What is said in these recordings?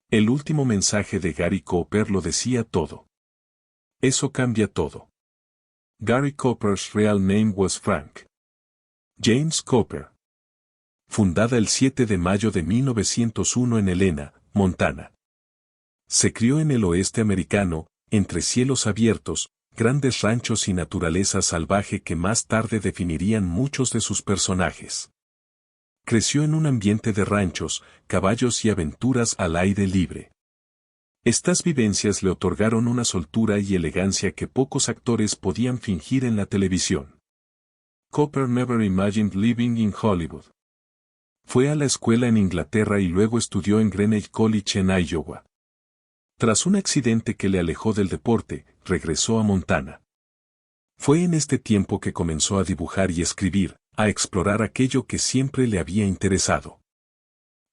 El último mensaje de Gary Cooper lo decía todo. Eso cambia todo. Gary Cooper's real name was Frank James Cooper. Fundada el 7 de mayo de 1901 en Helena, Montana. Se crió en el oeste americano, entre cielos abiertos, grandes ranchos y naturaleza salvaje que más tarde definirían muchos de sus personajes. Creció en un ambiente de ranchos, caballos y aventuras al aire libre. Estas vivencias le otorgaron una soltura y elegancia que pocos actores podían fingir en la televisión. Cooper never imagined living in Hollywood. Fue a la escuela en Inglaterra y luego estudió en Greenwich College en Iowa. Tras un accidente que le alejó del deporte, regresó a Montana. Fue en este tiempo que comenzó a dibujar y escribir, a explorar aquello que siempre le había interesado.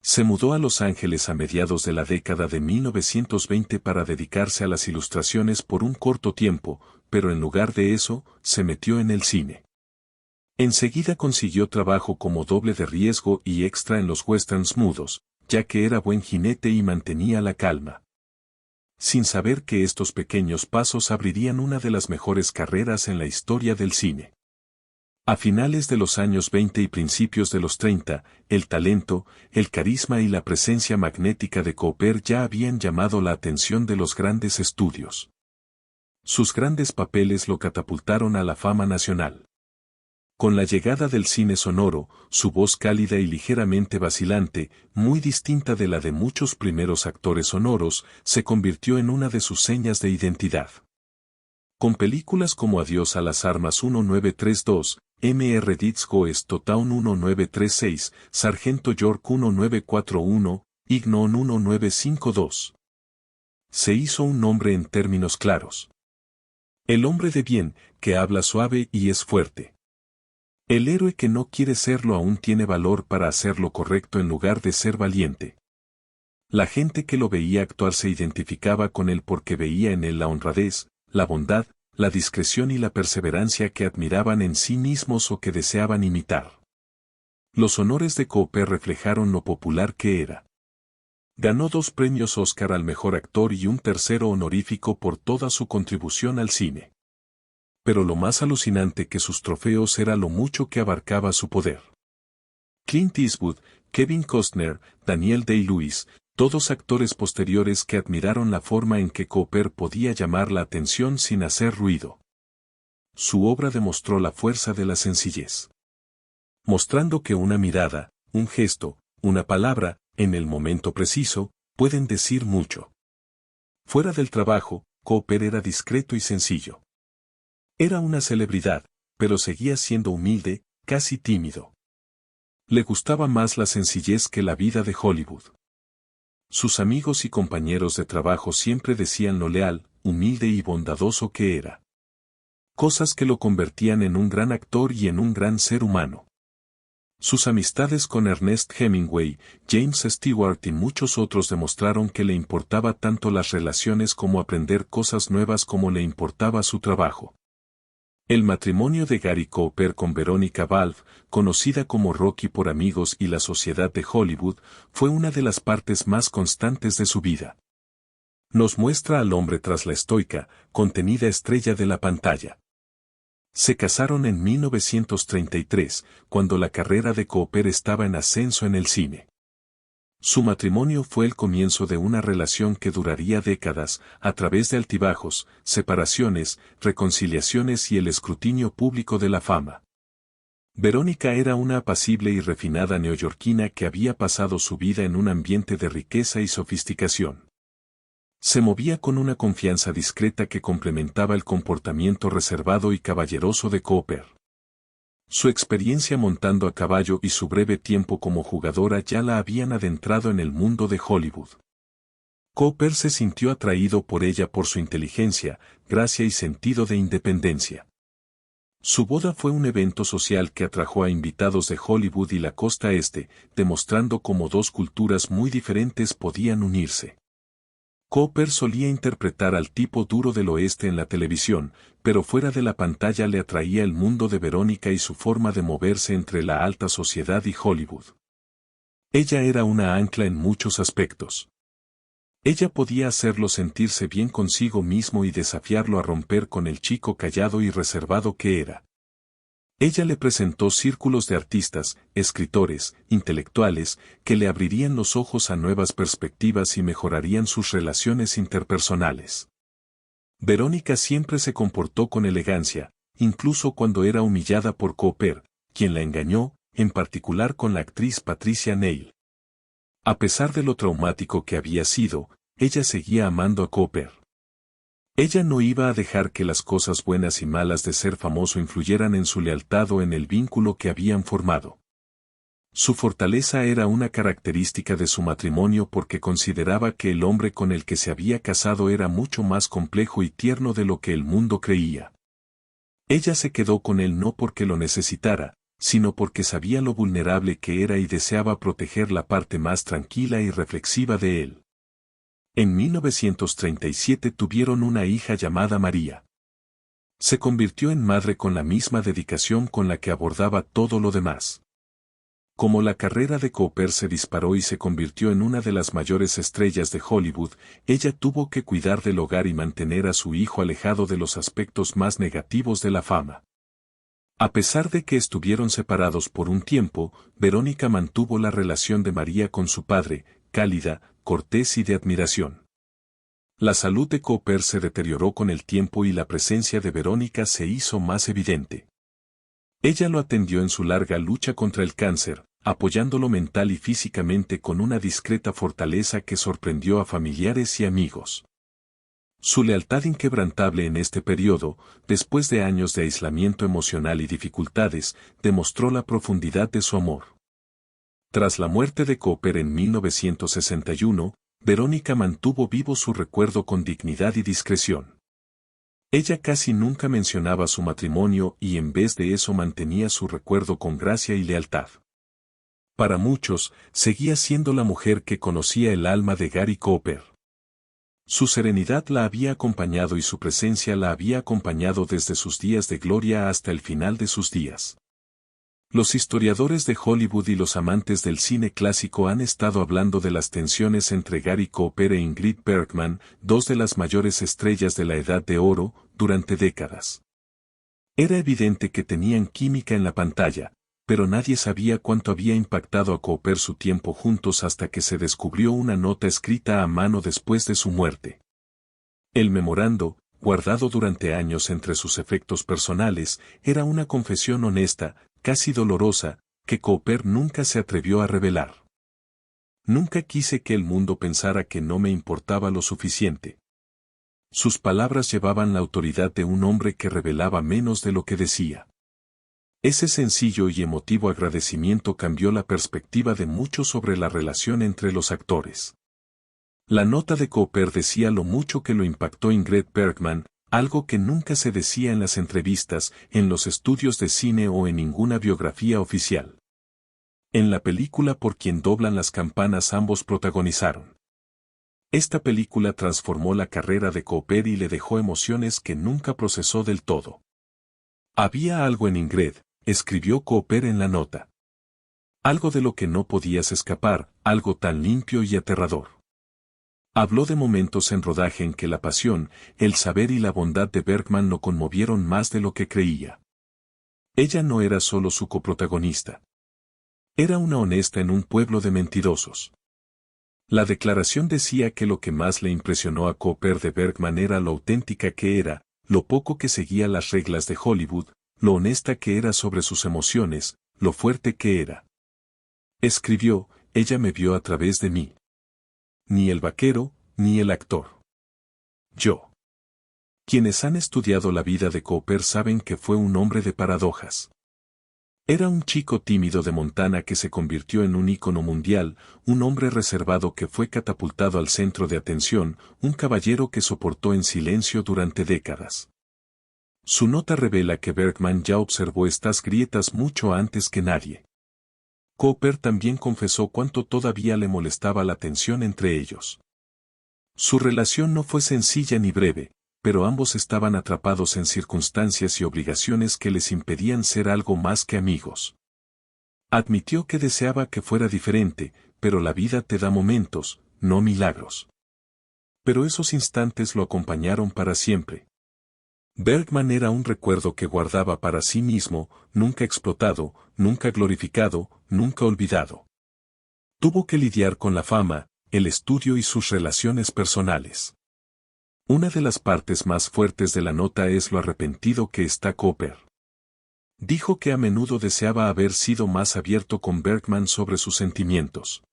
Se mudó a Los Ángeles a mediados de la década de 1920 para dedicarse a las ilustraciones por un corto tiempo, pero en lugar de eso, se metió en el cine. Enseguida consiguió trabajo como doble de riesgo y extra en los westerns mudos, ya que era buen jinete y mantenía la calma. Sin saber que estos pequeños pasos abrirían una de las mejores carreras en la historia del cine. A finales de los años 20 y principios de los 30, el talento, el carisma y la presencia magnética de Cooper ya habían llamado la atención de los grandes estudios. Sus grandes papeles lo catapultaron a la fama nacional. Con la llegada del cine sonoro, su voz cálida y ligeramente vacilante, muy distinta de la de muchos primeros actores sonoros, se convirtió en una de sus señas de identidad. Con películas como Adiós a las armas 1932, Mr. Deeds Goes to Town 1936, Sargento York 1941, Ignon 1952. Se hizo un nombre en términos claros. El hombre de bien, que habla suave y es fuerte. El héroe que no quiere serlo aún tiene valor para hacer lo correcto en lugar de ser valiente. La gente que lo veía actuar se identificaba con él porque veía en él la honradez, la bondad, la discreción y la perseverancia que admiraban en sí mismos o que deseaban imitar. Los honores de Cooper reflejaron lo popular que era. Ganó 2 premios Oscar al mejor actor y un tercero honorífico por toda su contribución al cine. Pero lo más alucinante que sus trofeos era lo mucho que abarcaba su poder. Clint Eastwood, Kevin Costner, Daniel Day-Lewis, todos actores posteriores que admiraron la forma en que Cooper podía llamar la atención sin hacer ruido. Su obra demostró la fuerza de la sencillez. Mostrando que una mirada, un gesto, una palabra, en el momento preciso, pueden decir mucho. Fuera del trabajo, Cooper era discreto y sencillo. Era una celebridad, pero seguía siendo humilde, casi tímido. Le gustaba más la sencillez que la vida de Hollywood. Sus amigos y compañeros de trabajo siempre decían lo leal, humilde y bondadoso que era. Cosas que lo convertían en un gran actor y en un gran ser humano. Sus amistades con Ernest Hemingway, James Stewart y muchos otros demostraron que le importaba tanto las relaciones como aprender cosas nuevas como le importaba su trabajo. El matrimonio de Gary Cooper con Veronica Balfe, conocida como Rocky por amigos y la sociedad de Hollywood, fue una de las partes más constantes de su vida. Nos muestra al hombre tras la estoica, contenida estrella de la pantalla. Se casaron en 1933, cuando la carrera de Cooper estaba en ascenso en el cine. Su matrimonio fue el comienzo de una relación que duraría décadas, a través de altibajos, separaciones, reconciliaciones y el escrutinio público de la fama. Verónica era una apacible y refinada neoyorquina que había pasado su vida en un ambiente de riqueza y sofisticación. Se movía con una confianza discreta que complementaba el comportamiento reservado y caballeroso de Cooper. Su experiencia montando a caballo y su breve tiempo como jugadora ya la habían adentrado en el mundo de Hollywood. Cooper se sintió atraído por ella por su inteligencia, gracia y sentido de independencia. Su boda fue un evento social que atrajo a invitados de Hollywood y la costa este, demostrando cómo 2 culturas muy diferentes podían unirse. Cooper solía interpretar al tipo duro del oeste en la televisión, pero fuera de la pantalla le atraía el mundo de Verónica y su forma de moverse entre la alta sociedad y Hollywood. Ella era una ancla en muchos aspectos. Ella podía hacerlo sentirse bien consigo mismo y desafiarlo a romper con el chico callado y reservado que era. Ella le presentó círculos de artistas, escritores, intelectuales, que le abrirían los ojos a nuevas perspectivas y mejorarían sus relaciones interpersonales. Verónica siempre se comportó con elegancia, incluso cuando era humillada por Cooper, quien la engañó, en particular con la actriz Patricia Neal. A pesar de lo traumático que había sido, ella seguía amando a Cooper. Ella no iba a dejar que las cosas buenas y malas de ser famoso influyeran en su lealtad o en el vínculo que habían formado. Su fortaleza era una característica de su matrimonio porque consideraba que el hombre con el que se había casado era mucho más complejo y tierno de lo que el mundo creía. Ella se quedó con él no porque lo necesitara, sino porque sabía lo vulnerable que era y deseaba proteger la parte más tranquila y reflexiva de él. En 1937 tuvieron una hija llamada María. Se convirtió en madre con la misma dedicación con la que abordaba todo lo demás. Como la carrera de Cooper se disparó y se convirtió en una de las mayores estrellas de Hollywood, ella tuvo que cuidar del hogar y mantener a su hijo alejado de los aspectos más negativos de la fama. A pesar de que estuvieron separados por un tiempo, Verónica mantuvo la relación de María con su padre, cálida, cortés y de admiración. La salud de Cooper se deterioró con el tiempo y la presencia de Verónica se hizo más evidente. Ella lo atendió en su larga lucha contra el cáncer, apoyándolo mental y físicamente con una discreta fortaleza que sorprendió a familiares y amigos. Su lealtad inquebrantable en este periodo, después de años de aislamiento emocional y dificultades, demostró la profundidad de su amor. Tras la muerte de Cooper en 1961, Verónica mantuvo vivo su recuerdo con dignidad y discreción. Ella casi nunca mencionaba su matrimonio y en vez de eso mantenía su recuerdo con gracia y lealtad. Para muchos, seguía siendo la mujer que conocía el alma de Gary Cooper. Su serenidad la había acompañado y su presencia la había acompañado desde sus días de gloria hasta el final de sus días. Los historiadores de Hollywood y los amantes del cine clásico han estado hablando de las tensiones entre Gary Cooper e Ingrid Bergman, dos de las mayores estrellas de la Edad de Oro, durante décadas. Era evidente que tenían química en la pantalla, pero nadie sabía cuánto había impactado a Cooper su tiempo juntos hasta que se descubrió una nota escrita a mano después de su muerte. El memorando, guardado durante años entre sus efectos personales, era una confesión honesta, casi dolorosa, que Cooper nunca se atrevió a revelar. Nunca quise que el mundo pensara que no me importaba lo suficiente. Sus palabras llevaban la autoridad de un hombre que revelaba menos de lo que decía. Ese sencillo y emotivo agradecimiento cambió la perspectiva de muchos sobre la relación entre los actores. La nota de Cooper decía lo mucho que lo impactó Ingrid Bergman, algo que nunca se decía en las entrevistas, en los estudios de cine o en ninguna biografía oficial. En la película Por quien doblan las campanas ambos protagonizaron. Esta película transformó la carrera de Cooper y le dejó emociones que nunca procesó del todo. Había algo en Ingrid, escribió Cooper en la nota. Algo de lo que no podías escapar, algo tan limpio y aterrador. Habló de momentos en rodaje en que la pasión, el saber y la bondad de Bergman lo conmovieron más de lo que creía. Ella no era solo su coprotagonista. Era una honesta en un pueblo de mentirosos. La declaración decía que lo que más le impresionó a Cooper de Bergman era lo auténtica que era, lo poco que seguía las reglas de Hollywood, lo honesta que era sobre sus emociones, lo fuerte que era. Escribió, ella me vio a través de mí. Ni el vaquero, ni el actor. Yo. Quienes han estudiado la vida de Cooper saben que fue un hombre de paradojas. Era un chico tímido de Montana que se convirtió en un ícono mundial, un hombre reservado que fue catapultado al centro de atención, un caballero que soportó en silencio durante décadas. Su nota revela que Bergman ya observó estas grietas mucho antes que nadie. Cooper también confesó cuánto todavía le molestaba la tensión entre ellos. Su relación no fue sencilla ni breve, pero ambos estaban atrapados en circunstancias y obligaciones que les impedían ser algo más que amigos. Admitió que deseaba que fuera diferente, pero la vida te da momentos, no milagros. Pero esos instantes lo acompañaron para siempre. Bergman era un recuerdo que guardaba para sí mismo, nunca explotado, nunca glorificado, nunca olvidado. Tuvo que lidiar con la fama, el estudio y sus relaciones personales. Una de las partes más fuertes de la nota es lo arrepentido que está Cooper. Dijo que a menudo deseaba haber sido más abierto con Bergman sobre sus sentimientos.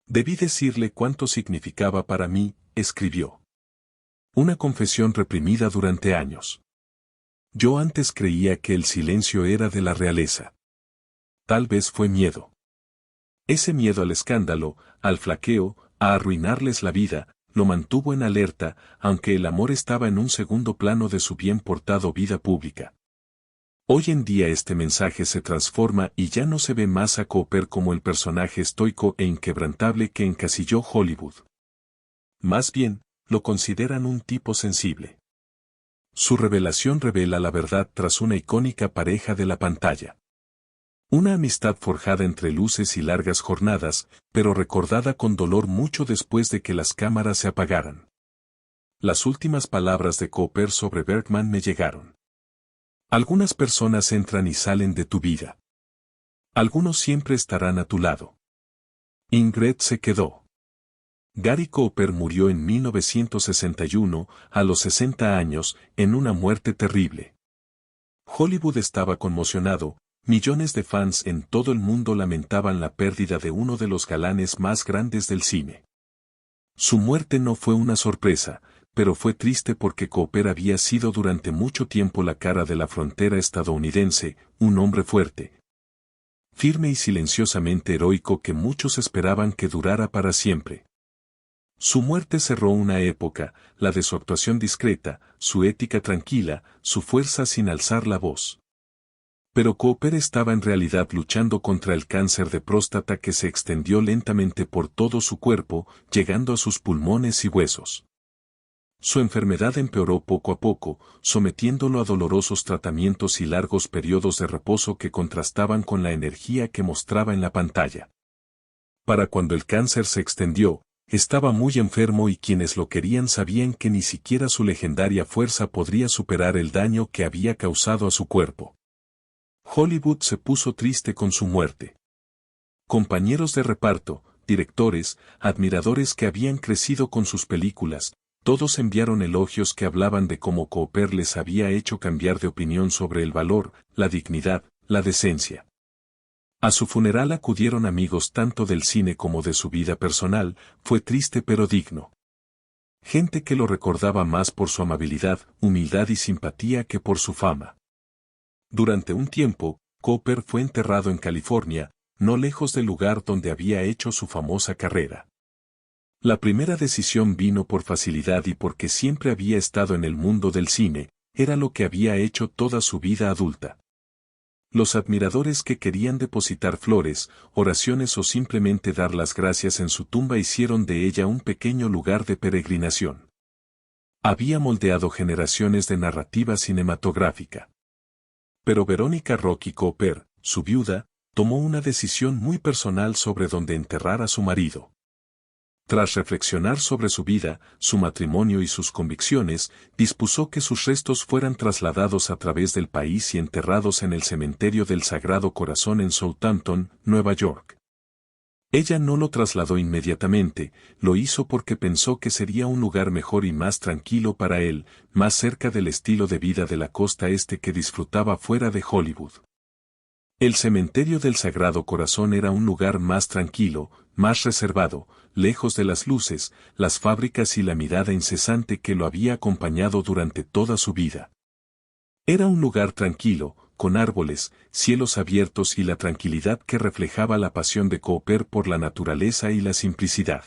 Debí decirle cuánto significaba para mí, escribió. Una confesión reprimida durante años. Yo antes creía que el silencio era de la realeza. Tal vez fue miedo. Ese miedo al escándalo, al flaqueo, a arruinarles la vida, lo mantuvo en alerta, aunque el amor estaba en un segundo plano de su bien portado vida pública. Hoy en día este mensaje se transforma y ya no se ve más a Cooper como el personaje estoico e inquebrantable que encasilló Hollywood. Más bien, lo consideran un tipo sensible. Su revelación revela la verdad tras una icónica pareja de la pantalla. Una amistad forjada entre luces y largas jornadas, pero recordada con dolor mucho después de que las cámaras se apagaran. Las últimas palabras de Cooper sobre Bergman me llegaron. Algunas personas entran y salen de tu vida. Algunos siempre estarán a tu lado. Ingrid se quedó. Gary Cooper murió en 1961, a los 60 años, en una muerte terrible. Hollywood estaba conmocionado, millones de fans en todo el mundo lamentaban la pérdida de uno de los galanes más grandes del cine. Su muerte no fue una sorpresa, pero fue triste porque Cooper había sido durante mucho tiempo la cara de la frontera estadounidense, un hombre fuerte, firme y silenciosamente heroico que muchos esperaban que durara para siempre. Su muerte cerró una época, la de su actuación discreta, su ética tranquila, su fuerza sin alzar la voz. Pero Cooper estaba en realidad luchando contra el cáncer de próstata que se extendió lentamente por todo su cuerpo, llegando a sus pulmones y huesos. Su enfermedad empeoró poco a poco, sometiéndolo a dolorosos tratamientos y largos periodos de reposo que contrastaban con la energía que mostraba en la pantalla. Para cuando el cáncer se extendió, estaba muy enfermo y quienes lo querían sabían que ni siquiera su legendaria fuerza podría superar el daño que había causado a su cuerpo. Hollywood se puso triste con su muerte. Compañeros de reparto, directores, admiradores que habían crecido con sus películas, todos enviaron elogios que hablaban de cómo Cooper les había hecho cambiar de opinión sobre el valor, la dignidad, la decencia. A su funeral acudieron amigos tanto del cine como de su vida personal, fue triste pero digno. Gente que lo recordaba más por su amabilidad, humildad y simpatía que por su fama. Durante un tiempo, Cooper fue enterrado en California, no lejos del lugar donde había hecho su famosa carrera. La primera decisión vino por facilidad y porque siempre había estado en el mundo del cine, era lo que había hecho toda su vida adulta. Los admiradores que querían depositar flores, oraciones o simplemente dar las gracias en su tumba hicieron de ella un pequeño lugar de peregrinación. Había moldeado generaciones de narrativa cinematográfica. Pero Veronica Rocky Cooper, su viuda, tomó una decisión muy personal sobre dónde enterrar a su marido. Tras reflexionar sobre su vida, su matrimonio y sus convicciones, dispuso que sus restos fueran trasladados a través del país y enterrados en el cementerio del Sagrado Corazón en Southampton, Nueva York. Ella no lo trasladó inmediatamente, lo hizo porque pensó que sería un lugar mejor y más tranquilo para él, más cerca del estilo de vida de la costa este que disfrutaba fuera de Hollywood. El cementerio del Sagrado Corazón era un lugar más tranquilo, más reservado, lejos de las luces, las fábricas y la mirada incesante que lo había acompañado durante toda su vida. Era un lugar tranquilo, con árboles, cielos abiertos y la tranquilidad que reflejaba la pasión de Cooper por la naturaleza y la simplicidad.